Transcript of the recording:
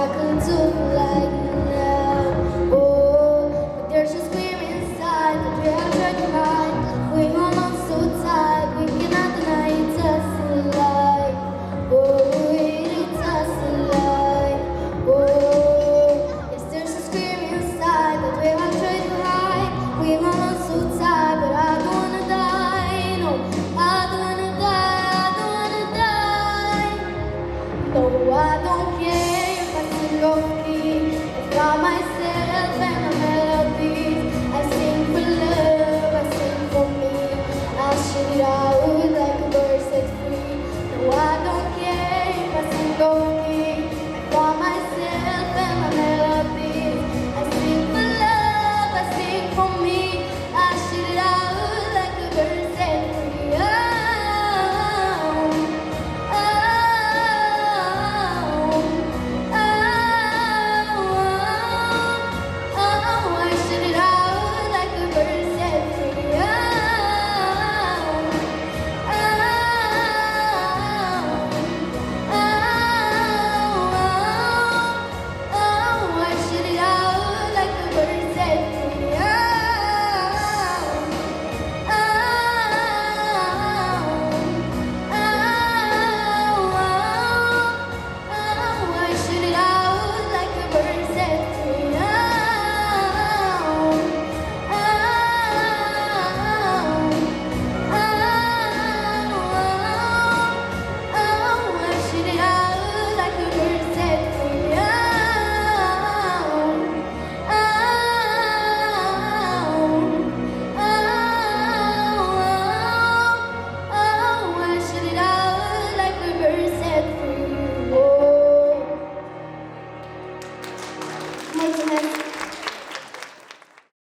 I could do like now. Oh, but there's a scream inside that we are trying to hide. We hold on so tight, we cannot deny it's us alive. Oh, it's us alive. Oh, yes, there's a scream inside that we are trying to hide. We hold on so tight, but I don't wanna die. No, I don't wanna die. I don't wanna die. No, I don't care if I still okay. I got myself and my melodies. I sing for love, I sing for me. I shoot it out like a bird set free. No, I don't care if I still okay. I got myself and my melodies. I sing for love, I sing for me. I shoot it out like a bird set free. Nice to have